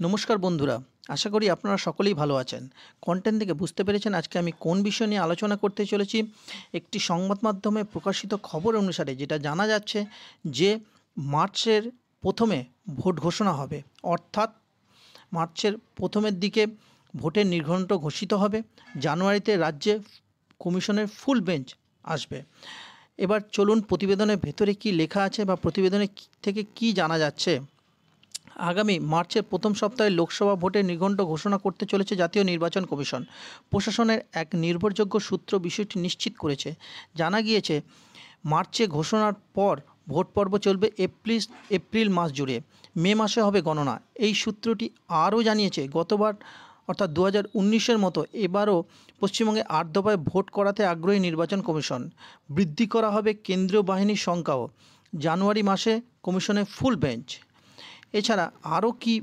নমস্কার বন্ধুরা, আশা করি আপনারা সকলেই ভালো আছেন। কন্টেন্ট থেকে বুঝতে পেরেছেন আজকে আমি কোন বিষয় নিয়ে আলোচনা করতে চলেছি। একটি সংবাদ মাধ্যমে প্রকাশিত খবর অনুসারে যেটা জানা যাচ্ছে যে মার্চের প্রথমে ভোট ঘোষণা হবে, অর্থাৎ মার্চের প্রথমের দিকে ভোটের নির্ঘণ্ট ঘোষিত হবে। জানুয়ারিতে রাজ্যে কমিশনের ফুল বেঞ্চ আসবে। এবার চলুন প্রতিবেদনের ভেতরে কি লেখা আছে বা প্রতিবেদনে থেকে কি জানা যাচ্ছে। আগামী মার্চের প্রথম সপ্তাহে লোকসভা ভোটের নির্ঘণ্ট ঘোষণা করতে চলেছে জাতীয় নির্বাচন কমিশন। প্রশাসনের এক নির্ভরযোগ্য সূত্র বিষয়টি নিশ্চিত করেছে। জানা গিয়েছে, মার্চে ঘোষণার পর ভোট পর্ব চলবে এপ্রিল মাস জুড়ে। মে মাসে হবে গণনা। এই সূত্রটি আরও জানিয়েছে, গতবার অর্থাৎ 2019-এর মতো এবারও পশ্চিমবঙ্গে 8 দফায় ভোট করাতে আগ্রহী নির্বাচন কমিশন। বৃদ্ধি করা হবে কেন্দ্রীয় বাহিনীর সংখ্যাও। জানুয়ারি মাসে কমিশনের ফুল বেঞ্চ। এছাড়া আরও কি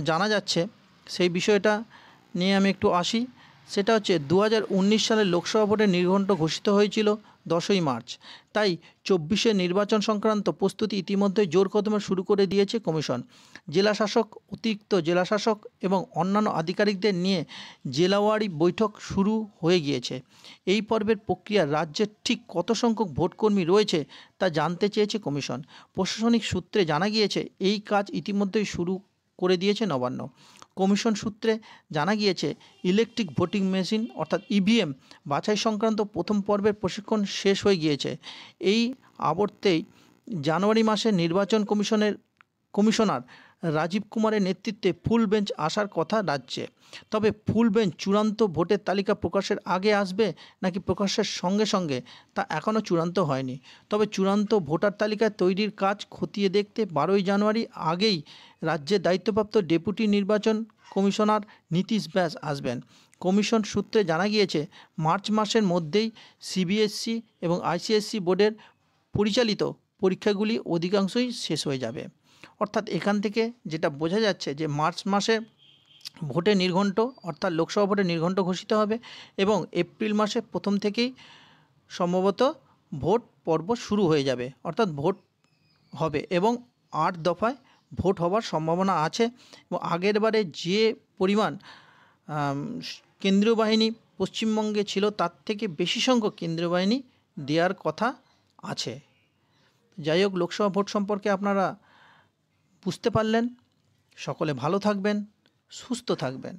জানা যাচ্ছে সেই বিষয়টা নিয়ে আমি একটু আসি। সেটা হচ্ছে 2019 সালের লোকসভা ভোটের নির্ঘণ্ট ঘোষিত হয়েছিল 10ই মার্চ। তাই 24-এর নির্বাচন সংক্রান্ত প্রস্তুতি ইতিমধ্যে জোর কদমে শুরু করে দিয়েছে কমিশন। জেলাশাসক, অতিরিক্ত জেলাশাসক এবং অন্যান্য আধিকারিকদের নিয়ে জেলাওয়ারি বৈঠক শুরু হয়ে গিয়েছে। এই পর্বের প্রক্রিয়া রাজ্যের ঠিক কত সংখ্যক ভোটকর্মী রয়েছে তা জানতে চেয়েছে কমিশন। প্রশাসনিক সূত্রে জানা গিয়েছে, এই কাজ ইতিমধ্যেই শুরু করে দিয়েছে নবান্ন। কমিশন সূত্রে জানা গিয়েছে, ইলেকট্রিক ভোটিং মেশিন অর্থাৎ ইভিএম বাছাই সংক্রান্ত প্রথম পর্বের প্রশিক্ষণ শেষ হয়ে গিয়েছে। এই আবর্তেই জানুয়ারি মাসে নির্বাচন কমিশনার রাজীব কুমারের নেতৃত্বে ফুল বেঞ্চ আসার কথা রাজ্যে। তবে ফুল বেঞ্চ চূড়ান্ত ভোটের তালিকা প্রকাশের আগে আসবে নাকি প্রকাশের সঙ্গে সঙ্গে তা এখনও চূড়ান্ত হয়নি। তবে চূড়ান্ত ভোটার তালিকা তৈরির কাজ খতিয়ে দেখতে 12ই জানুয়ারি আগেই রাজ্যের দায়িত্বপ্রাপ্ত ডেপুটি নির্বাচন কমিশনার নীতিশ ব্যাস আসবেন। কমিশন সূত্রে জানা গিয়েছে, মার্চ মাসের মধ্যেই সিবিএসসি এবং আইসিএসসি বোর্ডের পরিচালিত পরীক্ষাগুলি অধিকাংশই শেষ হয়ে যাবে। অর্থাৎ এখান থেকে যেটা বোঝা যাচ্ছে যে মার্চ মাসে ভোটের নির্ঘণ্ট অর্থাৎ লোকসভা ভোটের নির্ঘণ্ট ঘোষিত হবে এবং এপ্রিল মাসে প্রথম থেকেই সম্ভবত ভোট পর্ব শুরু হয়ে যাবে, অর্থাৎ ভোট হবে এবং 8 দফায় ভোট হওয়ার সম্ভাবনা আছে। এবং আগের বারে যে পরিমাণ কেন্দ্রীয় বাহিনী পশ্চিমবঙ্গে ছিল তার থেকে বেশি সংখ্যক কেন্দ্রীয় বাহিনী দেওয়ার কথা আছে। যাই হোক, লোকসভা ভোট সম্পর্কে আপনারা বুঝতে পারলেন। সকলে ভালো থাকবেন, সুস্থ থাকবেন।